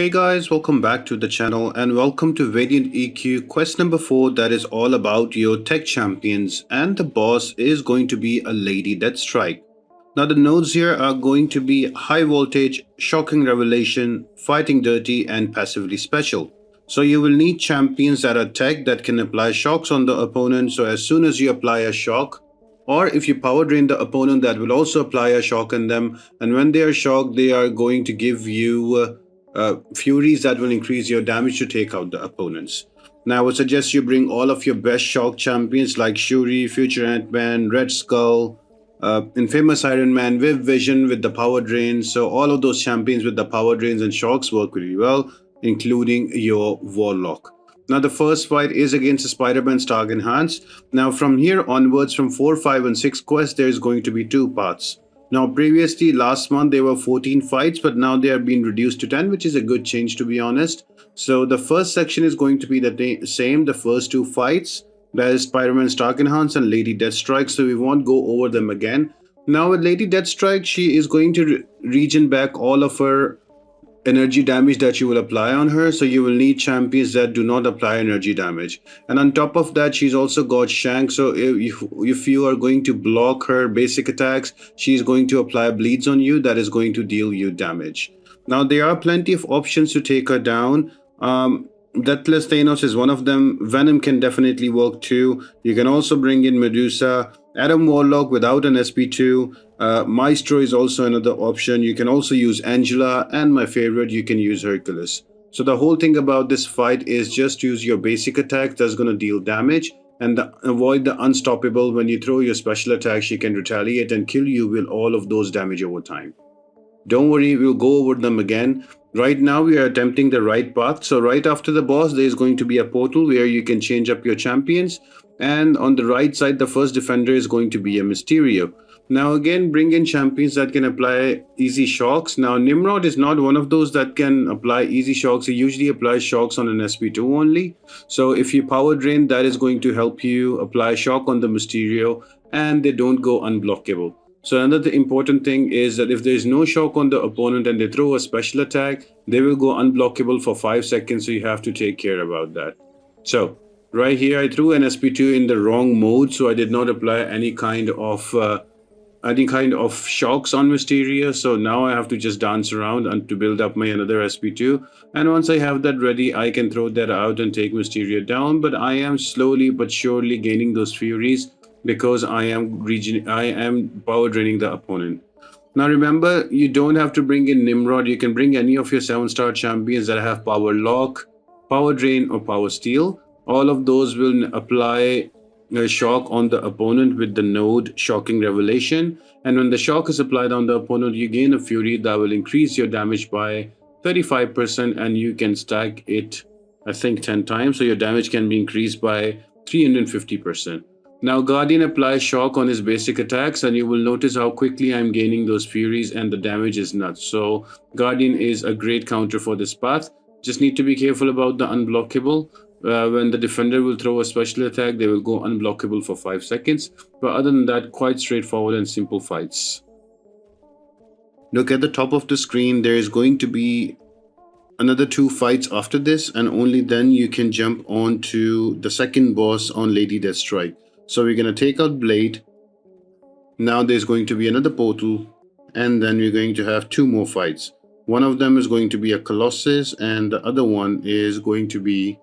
Hey guys, welcome back to the channel and welcome to Valiant EQ quest number 4 that is all about your tech champions, and the boss is going to be a Lady Deathstrike. Now the nodes here are going to be high voltage, shocking revelation, fighting dirty and passively special. So you will need champions that are tech that can apply shocks on the opponent, so as soon as you apply a shock, or if you power drain the opponent, that will also apply a shock on them, and when they are shocked they are going to give you furies that will increase your damage to take out the opponents. Now I would suggest you bring all of your best shock champions like Shuri, Future Ant-Man, Red Skull, Infamous Iron Man with Vision with the power drains. So all of those champions with the power drains and shocks work really well, including your Warlock. Now the first fight is against the Spiderman Stark Enhanced. Now from here onwards, from 4, 5 and 6 quests, there is going to be 2 parts. Now previously last month there were 14 fights, but now they have been reduced to 10, which is a good change to be honest. So the first section is going to be the same, the first 2 fights, that is Spiderman Stark Enhanced and Lady Deathstrike, so we won't go over them again. Now with Lady Deathstrike, she is going to regen back all of her energy damage that you will apply on her, so you will need champions that do not apply energy damage. And on top of that, she's also got Shank, so if you are going to block her basic attacks, she's going to apply bleeds on you that is going to deal you damage. Now there are plenty of options to take her down. Deathless Thanos is one of them. Venom can definitely work too. You can also bring in Medusa, Adam Warlock without an SP2. Maestro is also another option. You can also use Angela, and my favorite, you can use Hercules. So the whole thing about this fight is just use your basic attack that's going to deal damage, and avoid the unstoppable. When you throw your special attack, she can retaliate and kill you with all of those damage over time. Don't worry, we'll go over them again. Right now we are attempting the right path. So right after the boss, there is going to be a portal where you can change up your champions, and on the right side the first defender is going to be a Mysterio. Now again, bring in champions that can apply easy shocks. Now Nimrod is not one of those that can apply easy shocks. He usually applies shocks on an SP2 only. So if you power drain, that is going to help you apply shock on the Mysterio, and they don't go unblockable. So another important thing is that if there is no shock on the opponent and they throw a special attack, they will go unblockable for 5 seconds, so you have to take care about that. So right here I threw an SP2 in the wrong mode, so I did not apply any kind of shocks on Mysterio. So now I have to just dance around and to build up my another SP2, and once I have that ready, I can throw that out and take Mysterio down. But I am slowly but surely gaining those furies because I am power draining the opponent. Now remember, you don't have to bring in Nimrod. You can bring any of your 7-star champions that have power lock, power drain or power steal. All of those will apply a shock on the opponent with the node shocking revelation, and when the shock is applied on the opponent, you gain a fury that will increase your damage by 35%, and you can stack it I think 10 times, so your damage can be increased by 350%. Now Guardian applies shock on his basic attacks, and you will notice how quickly I'm gaining those furies and the damage is nuts. So Guardian is a great counter for this path. Just need to be careful about the unblockable. When the defender will throw a special attack, they will go unblockable for 5 seconds. But other than that, quite straightforward and simple fights. Look at the top of the screen, there is going to be another 2 fights after this, and only then you can jump on to the second boss on Lady Deathstrike. So we're going to take out Blade. Now there's going to be another portal, and then we're going to have 2 more fights. One of them is going to be a Colossus, and the other one is going to be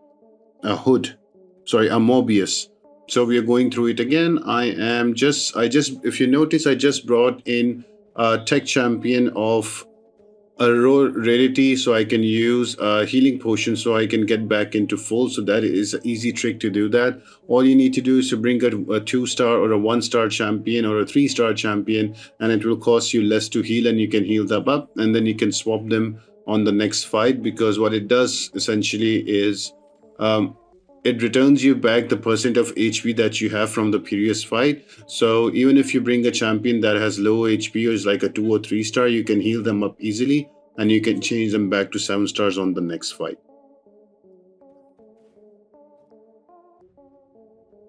a Morbius. So we are going through it again. If you notice, I just brought in a tech champion of a raw rarity, so I can use a healing potion so I can get back into full. So that is an easy trick to do that. All you need to do is to bring a 2-star or a 1-star champion or a 3-star champion, and it will cost you less to heal, and you can heal them up, and then you can swap them on the next fight, because what it does essentially is it returns you back the percent of HP that you have from the previous fight. So even if you bring a champion that has low HP or is like a 2 or 3-star, you can heal them up easily, and you can change them back to 7 stars on the next fight.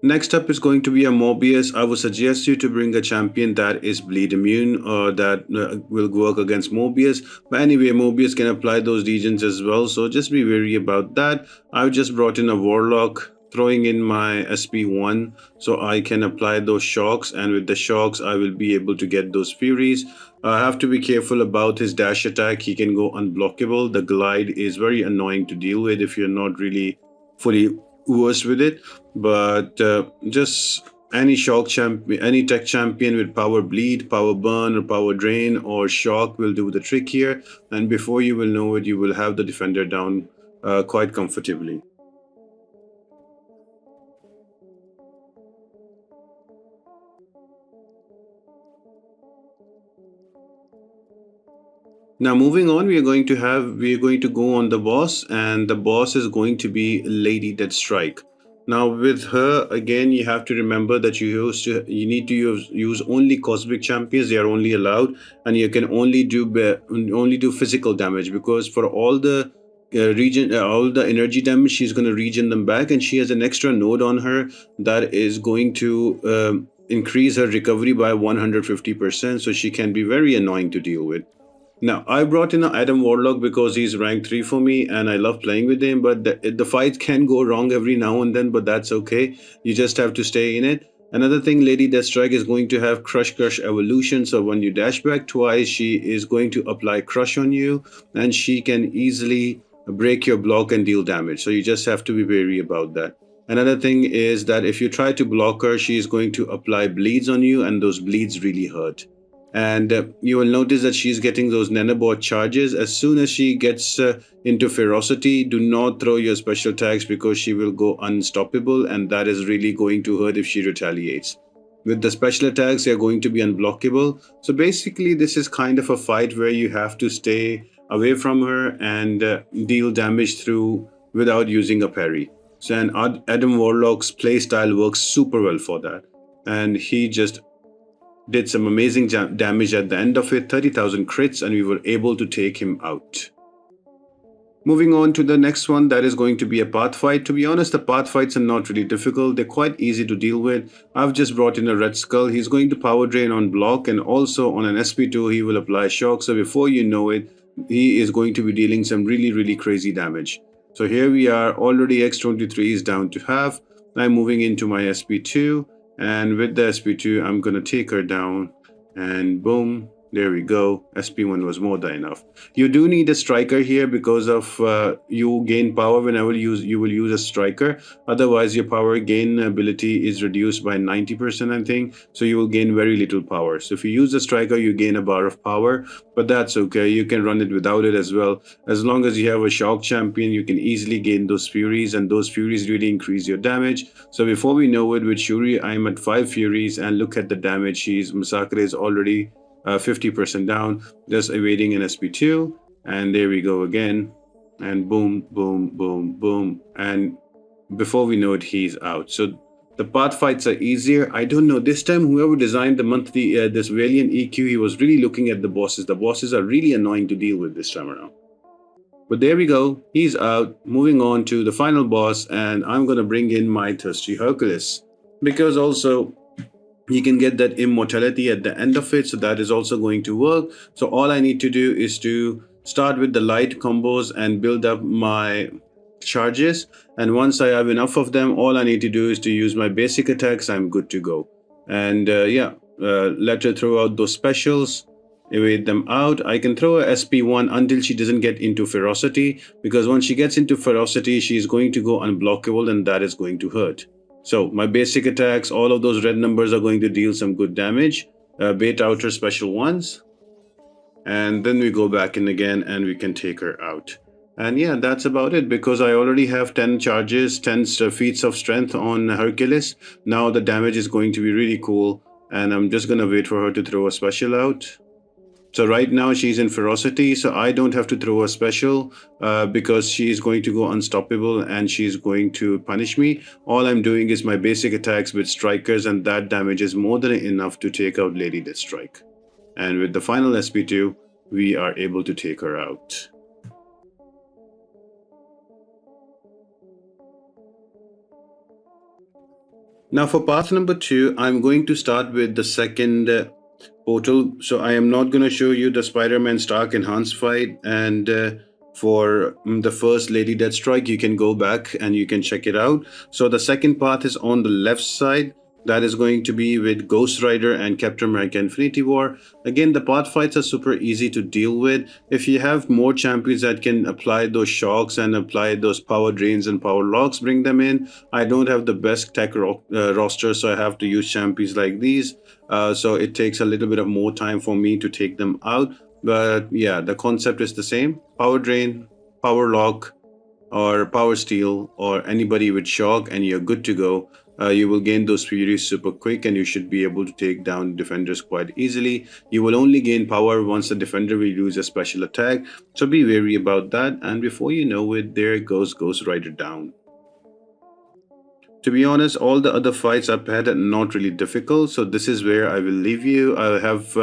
Next up is going to be a Morbius. I would suggest you to bring a champion that is bleed immune or that will work against Morbius. But anyway, Morbius can apply those regions as well, so just be wary about that. I've just brought in a Warlock, throwing in my SP1 so I can apply those shocks, and with the shocks I will be able to get those Furies. I have to be careful about his dash attack. He can go unblockable. The glide is very annoying to deal with if you're not really fully versed with it, but just any shock champion, any tech champion with power bleed, power burn, or power drain, or shock will do the trick here. And before you will know it, you will have the defender down quite comfortably. Now moving on, we are going to go on the boss, and the boss is going to be Lady Deathstrike. Now with her again, you have to remember that you need to use only cosmic champions. They are only allowed, and you can only do physical damage, because for all the all the energy damage, she's going to regen them back, and she has an extra node on her that is going to increase her recovery by 150%. So she can be very annoying to deal with. Now, I brought in Adam Warlock because he's rank 3 for me and I love playing with him, but the fight can go wrong every now and then, but that's okay. You just have to stay in it. Another thing, Lady Deathstrike is going to have Crush evolution, so when you dash back twice, she is going to apply Crush on you, and she can easily break your block and deal damage, so you just have to be wary about that. Another thing is that if you try to block her, she is going to apply bleeds on you, and those bleeds really hurt. And you will notice that she's getting those nanobot charges. As soon as she gets into ferocity, do not throw your special attacks, because she will go unstoppable, and that is really going to hurt if she retaliates. With the special attacks, they're going to be unblockable. So basically, this is kind of a fight where you have to stay away from her and deal damage through without using a parry. So, and Adam Warlock's playstyle works super well for that. And he just did some amazing damage at the end of it, 30,000 crits, and we were able to take him out. Moving on to the next one, that is going to be a path fight. To be honest, the path fights are not really difficult. They're quite easy to deal with. I've just brought in a Red Skull. He's going to power drain on block, and also on an SP2 he will apply shock. So before you know it, he is going to be dealing some really crazy damage. So here we are, already X-23 is down to half. I'm moving into my SP2, and with the SP2 I'm gonna take her down, and boom, there we go. SP1 was more than enough. You do need a striker here because of you gain power whenever you will use a striker. Otherwise, your power gain ability is reduced by 90%, I think. So you will gain very little power. So if you use a striker, you gain a bar of power, but that's okay. You can run it without it as well. As long as you have a shock champion, you can easily gain those furies, and those furies really increase your damage. So before we know it, with Shuri, I'm at 5 furies, and look at the damage. Masacre is already 50% down, just evading an SP2, and there we go again, and boom, and before we know it, he's out. So the path fights are easier. I don't know, this time whoever designed the monthly this Valiant EQ, he was really looking at the bosses. The bosses are really annoying to deal with this time around. But there we go, he's out. Moving on to the final boss, and I'm gonna bring in my Thirsty Hercules, because also you can get that immortality at the end of it, so that is also going to work. So all I need to do is to start with the light combos and build up my charges, and once I have enough of them, all I need to do is to use my basic attacks. I'm good to go. And let her throw out those specials, evade them out. I can throw a SP1 until she doesn't get into ferocity, because once she gets into ferocity, she's going to go unblockable, and that is going to hurt. So my basic attacks, all of those red numbers are going to deal some good damage. Bait out her special ones, and then we go back in again and we can take her out. And yeah, that's about it, because I already have 10 charges, 10 feats of strength on Hercules. Now the damage is going to be really cool, and I'm just gonna wait for her to throw a special out. So right now she's in ferocity, so I don't have to throw a special because she's going to go unstoppable and she's going to punish me. All I'm doing is my basic attacks with strikers, and that damage is more than enough to take out Lady Deathstrike. And with the final SP2, we are able to take her out. Now, for path number 2, I'm going to start with the second portal. So, I am not going to show you the Spider-Man Stark enhanced fight. And for the first Lady Deathstrike, you can go back and you can check it out. So, the second path is on the left side. That is going to be with Ghost Rider and Captain America Infinity War. Again, the path fights are super easy to deal with. If you have more champions that can apply those shocks and apply those power drains and power locks, bring them in. I don't have the best tech roster, so I have to use champions like these. So it takes a little bit of more time for me to take them out. But yeah, the concept is the same: power drain, power lock, or power steel, or anybody with shock, and you're good to go. You will gain those furies super quick, and you should be able to take down defenders quite easily. You will only gain power once the defender will use a special attack, so be wary about that. And before you know it, there goes Ghost Rider down. To be honest, all the other fights I've had are not really difficult, so this is where I will leave you. I have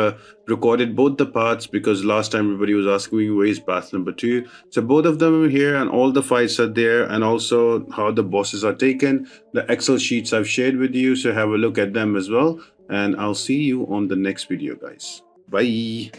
recorded both the parts because last time everybody was asking me where is path number 2. So both of them are here and all the fights are there, and also how the bosses are taken. The Excel sheets I've shared with you, so have a look at them as well. And I'll see you on the next video, guys. Bye.